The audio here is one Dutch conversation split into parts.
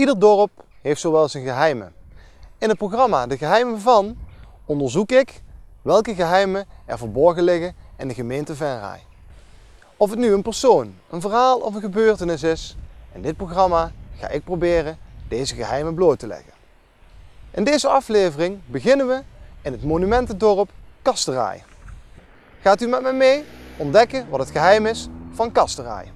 Ieder dorp heeft zo wel zijn geheimen. In het programma De Geheimen van onderzoek ik welke geheimen er verborgen liggen in de gemeente Venray. Of het nu een persoon, een verhaal of een gebeurtenis is, in dit programma ga ik proberen deze geheimen bloot te leggen. In deze aflevering beginnen we in het monumentendorp Kasteraai. Gaat u met me mee ontdekken wat het geheim is van Kasteraai.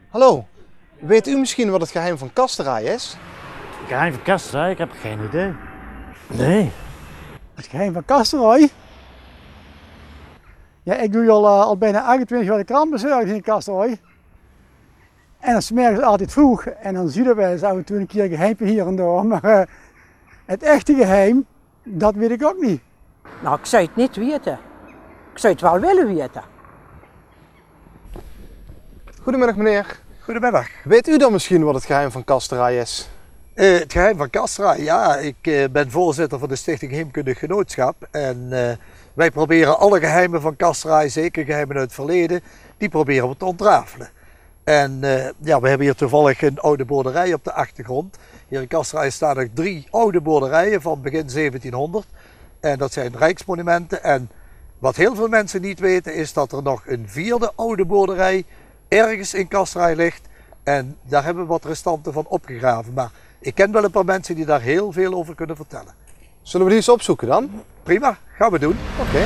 Hallo, weet u misschien wat het geheim van Kasteraai is? Het geheim van Kasteraai? Ik heb geen idee. Nee. Het geheim van Kasteraai? Ja, ik doe al bijna 28 jaar de krant bezorgd in Kasteraai. En dan smeren ze altijd vroeg en dan zien we wel eens af en toe een keer een geheimpje hier en daar. Maar het echte geheim, dat weet ik ook niet. Nou, ik zou het niet weten. Ik zou het wel willen weten. Goedemiddag meneer. Goedemiddag. Weet u dan misschien wat het geheim van Kasteraai is? Het geheim van Kasteraai, ja, ik ben voorzitter van de Stichting Heemkundig Genootschap en wij proberen alle geheimen van Kasteraai, zeker geheimen uit het verleden, die proberen we te ontrafelen. En ja, we hebben hier toevallig een oude boerderij op de achtergrond. Hier in Kasteraai staan nog 3 oude boerderijen van begin 1700 en dat zijn rijksmonumenten. En wat heel veel mensen niet weten is dat er nog een 4e oude boerderij ergens in Kasteraai ligt en daar hebben we wat restanten van opgegraven. Maar ik ken wel een paar mensen die daar heel veel over kunnen vertellen. Zullen we die eens opzoeken dan? Prima, gaan we doen. Oké.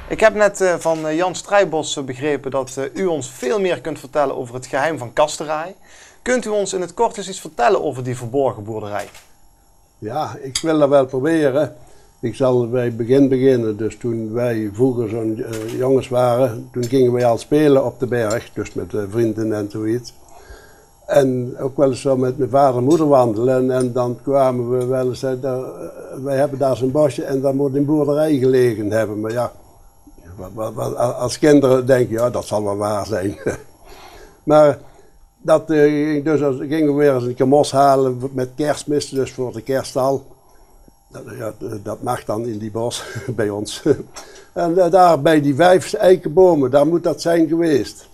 Ik heb net van Jan Strijbos begrepen dat u ons veel meer kunt vertellen over het geheim van Kasteraai. Kunt u ons in het kort eens iets vertellen over die verborgen boerderij? Ja, ik wil dat wel proberen. Ik zal bij het begin beginnen. Dus toen wij vroeger zo'n jongens waren, toen gingen wij al spelen op de berg. Dus met vrienden en zoiets. En ook wel eens zo met mijn vader en moeder wandelen. En dan kwamen we wel eens, wij hebben daar zo'n bosje en daar moet een boerderij gelegen hebben. Maar ja, als kinderen denk je, ja, dat zal wel waar zijn. Maar dat, dus gingen we weer eens een keer mos halen met kerstmis, dus voor de kerststal. Dat mag dan in die bos bij ons. En daar bij die 5 eikenbomen, daar moet dat zijn geweest.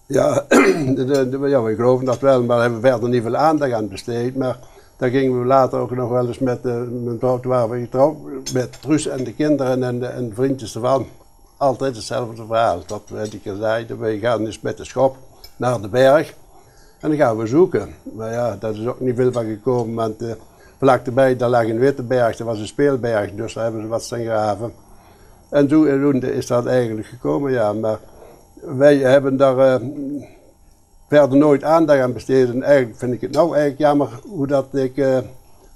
Ja, ja, we geloven dat wel, maar daar hebben we verder niet veel aandacht aan besteed. Maar daar gingen we later ook nog wel eens met mijn vrouw, waren we getrouwd, met Truus en de kinderen en vriendjes ervan. Altijd hetzelfde verhaal. Dat werd ik gezegd, we gaan dus met de schop naar de berg en dan gaan we zoeken. Maar ja, dat is ook niet veel van gekomen, want vlak erbij daar lag een witte berg, dat was een speelberg, dus daar hebben ze wat staan graven. En toen is dat eigenlijk gekomen, ja. Maar wij hebben daar verder nooit aandacht aan besteed. En eigenlijk vind ik het nou eigenlijk jammer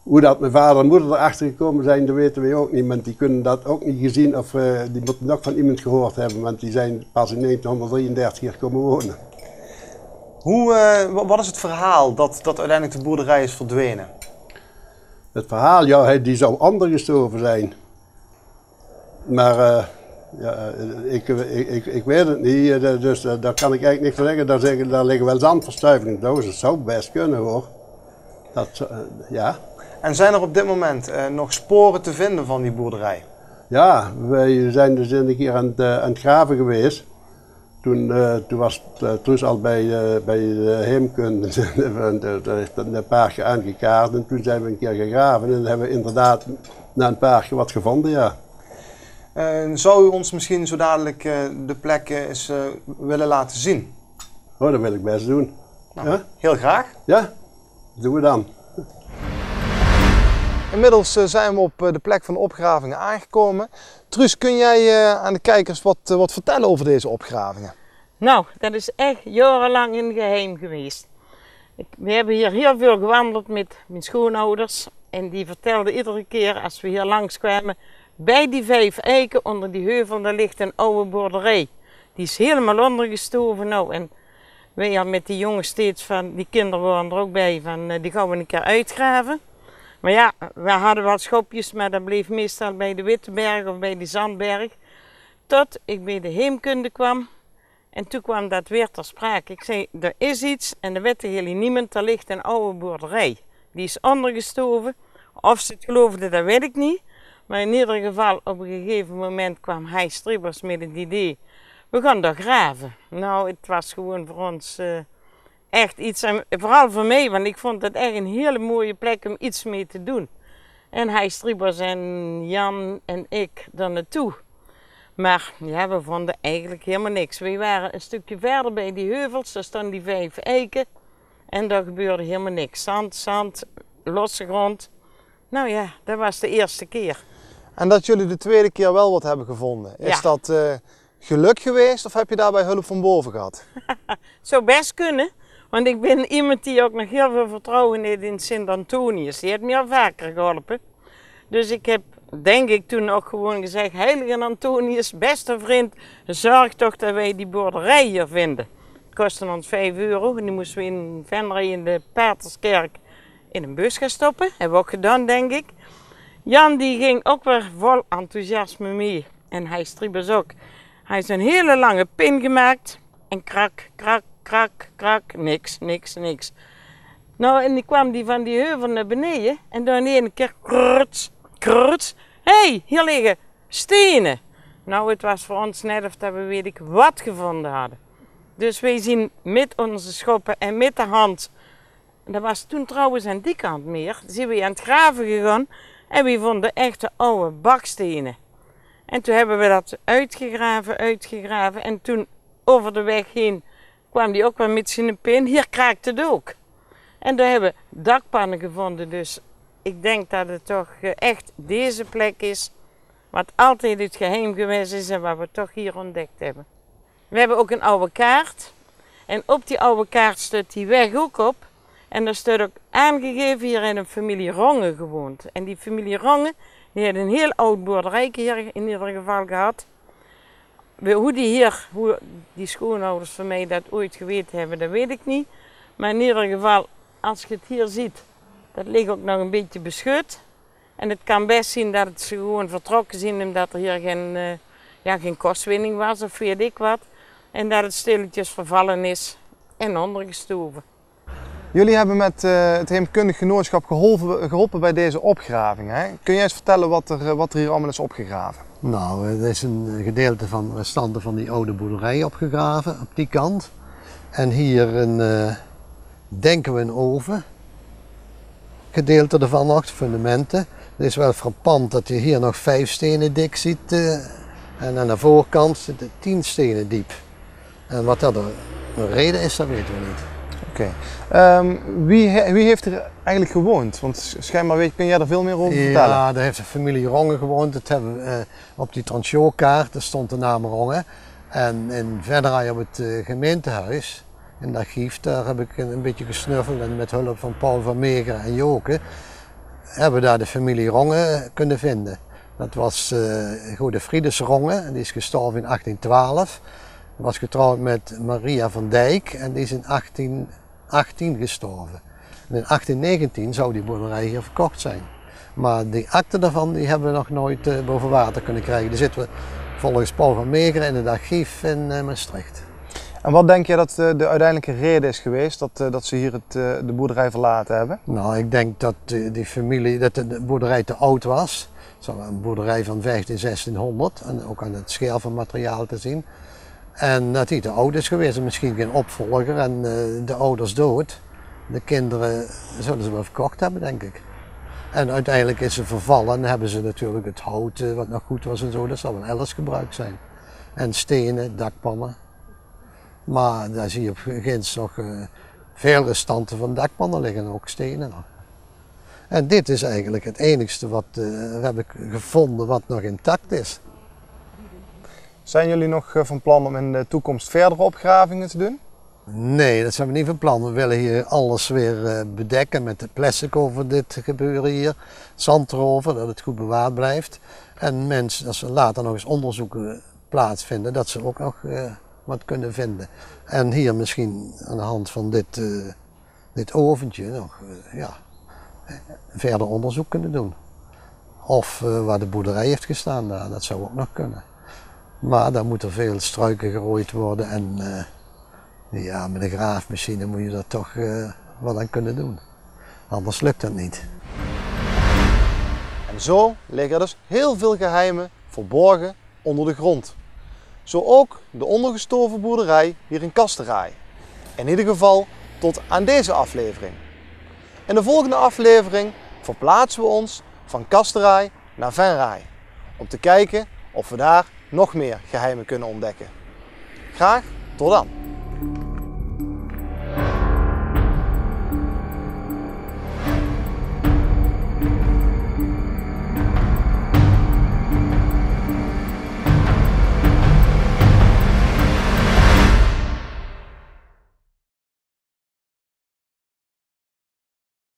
hoe dat mijn vader en moeder erachter gekomen zijn, dat weten wij ook niet. Want die kunnen dat ook niet gezien of die moeten nog van iemand gehoord hebben, want die zijn pas in 1933 hier komen wonen. Wat is het verhaal dat uiteindelijk de boerderij is verdwenen? Het verhaal, ja, die zou ondergestoven zijn. Maar ja, ik weet het niet, dus daar kan ik eigenlijk niks van zeggen. Daar liggen wel zandverstuivingen, dus dat zou best kunnen hoor. Dat, ja. En zijn er op dit moment nog sporen te vinden van die boerderij? Ja, wij zijn dus een keer aan het graven geweest. Toen was Truus al bij de heemkunde, daar heeft een paardje aangekaart en toen zijn we een keer gegraven en hebben we inderdaad na een paardje wat gevonden, ja. Zou u ons misschien zo dadelijk de plek eens willen laten zien? Oh, dat wil ik best doen. Nou, ja? Heel graag. Ja, dat doen we dan. Inmiddels zijn we op de plek van de opgravingen aangekomen. Truus, kun jij aan de kijkers wat vertellen over deze opgravingen? Nou, dat is echt jarenlang een geheim geweest. We hebben hier heel veel gewandeld met mijn schoonouders. En die vertelden iedere keer als we hier langskwamen, bij die 5 eiken onder die heuvel, daar ligt een oude boerderij. Die is helemaal ondergestoven nou. En wij hadden met die jongens steeds van, die kinderen waren er ook bij, van die gaan we een keer uitgraven. Maar ja, we hadden wel schopjes, maar dat bleef meestal bij de Witteberg of bij de Zandberg. Tot ik bij de heemkunde kwam en toen kwam dat weer ter sprake. Ik zei, er is iets en er weet helemaal niemand, er ligt een oude boerderij. Die is ondergestoven. Of ze het geloofden, dat weet ik niet. Maar in ieder geval, op een gegeven moment kwam hij Striebers met het idee, we gaan daar graven. Nou, het was gewoon voor ons echt iets, en vooral voor mij, want ik vond het echt een hele mooie plek om iets mee te doen. En hij Striebers en Jan en ik daar naartoe. Maar ja, we vonden eigenlijk helemaal niks. We waren een stukje verder bij die heuvels, daar stonden die 5 eiken. En daar gebeurde helemaal niks. Zand, losse grond. Nou ja, dat was de eerste keer. En dat jullie de tweede keer wel wat hebben gevonden. Is Ja. dat geluk geweest of heb je daarbij hulp van boven gehad? Het zou best kunnen. Want ik ben iemand die ook nog heel veel vertrouwen heeft in Sint-Antonius. Die heeft me al vaker geholpen. Dus ik heb, denk ik, toen ook gewoon gezegd, Heilige Antonius, beste vriend, zorg toch dat wij die boerderij hier vinden. Het kostte ons €5 en die moesten we in Venray in de Paterskerk in een bus gaan stoppen. Hebben we ook gedaan, denk ik. Jan die ging ook weer vol enthousiasme mee. En hij Striebers ook. Hij heeft een hele lange pin gemaakt. En krak, krak, krak, krak. Niks. Nou, en die kwam die van die heuvel naar beneden. En dan in één keer kruts, kruts. Hé, hier liggen stenen. Nou, het was voor ons net of dat we weet ik wat gevonden hadden. Dus wij zien met onze schoppen en met de hand. Dat was toen trouwens aan die kant meer. Zijn we aan het graven gegaan. En we vonden echte oude bakstenen. En toen hebben we dat uitgegraven. En toen over de weg heen kwam die ook wel met zijn pin. Hier kraakt het ook. En daar hebben we dakpannen gevonden. Dus ik denk dat het toch echt deze plek is. Wat altijd het geheim geweest is en wat we toch hier ontdekt hebben. We hebben ook een oude kaart. En op die oude kaart staat die weg ook op. En daar staat ook aangegeven, hier in een familie Rongen gewoond. En die familie Rongen, die had een heel oud boerderijke hier in ieder geval gehad. Hoe die schoonouders van mij dat ooit geweten hebben, dat weet ik niet. Maar in ieder geval, als je het hier ziet, dat ligt ook nog een beetje beschut. En het kan best zien dat het ze gewoon vertrokken zijn omdat er hier geen kostwinning was of weet ik wat. En dat het stilletjes vervallen is en ondergestoven. Jullie hebben met het Heemkundig Genootschap geholpen bij deze opgraving. Hè? Kun jij eens vertellen wat er hier allemaal is opgegraven? Nou, er is een gedeelte van restanten van die oude boerderij opgegraven op die kant. En hier denken we een oven. Gedeelte ervan nog, fundamenten. Het is wel frappant dat je hier nog 5 stenen dik ziet. En aan de voorkant zit het 10 stenen diep. En wat dat de reden is, dat weten we niet. Oké. Wie heeft er eigenlijk gewoond? Want schijnbaar kun jij er veel meer over vertellen. Ja, daar heeft de familie Rongen gewoond. Dat hebben we op die Transjoolkaart, daar stond de naam Rongen. En in Venray op het gemeentehuis, in het archief, daar heb ik een beetje gesnuffeld. En met hulp van Paul van Meegeren en Joke hebben we daar de familie Rongen kunnen vinden. Dat was Godefriedus Rongen, en die is gestorven in 1812. Hij was getrouwd met Maria van Dijk en die is in 1818 gestorven. En in 1819 zou die boerderij hier verkocht zijn. Maar die akte daarvan die hebben we nog nooit boven water kunnen krijgen. Die zitten volgens Paul van Meegeren in het archief in Maastricht. En wat denk je dat de uiteindelijke reden is geweest dat ze hier de boerderij verlaten hebben? Nou, ik denk dat dat de boerderij te oud was. Het was een boerderij van 1600 en ook aan het scheel van materiaal te zien. En dat hij te oud is geweest en misschien geen opvolger en de ouders dood. De kinderen zullen ze wel verkocht hebben, denk ik. En uiteindelijk is ze vervallen en hebben ze natuurlijk het hout wat nog goed was en zo, dat zal wel elders gebruikt zijn. En stenen, dakpannen. Maar daar zie je op ginds nog veel restanten van dakpannen liggen, ook stenen nog. En dit is eigenlijk het enigste wat heb ik gevonden wat nog intact is. Zijn jullie nog van plan om in de toekomst verdere opgravingen te doen? Nee, dat zijn we niet van plan. We willen hier alles weer bedekken met de plastic over dit gebeuren hier. Zand erover, dat het goed bewaard blijft. En mensen, als ze later nog eens onderzoeken plaatsvinden, dat ze ook nog wat kunnen vinden. En hier misschien aan de hand van dit oventje nog verder onderzoek kunnen doen. Of waar de boerderij heeft gestaan, dat zou ook nog kunnen. Maar dan moet er veel struiken gerooid worden en met een graafmachine moet je er toch wat aan kunnen doen. Anders lukt dat niet. En zo liggen er dus heel veel geheimen verborgen onder de grond. Zo ook de ondergestoven boerderij hier in Kasteraai. In ieder geval tot aan deze aflevering. In de volgende aflevering verplaatsen we ons van Kasteraai naar Venray. Om te kijken of we daar nog meer geheimen kunnen ontdekken. Graag tot dan!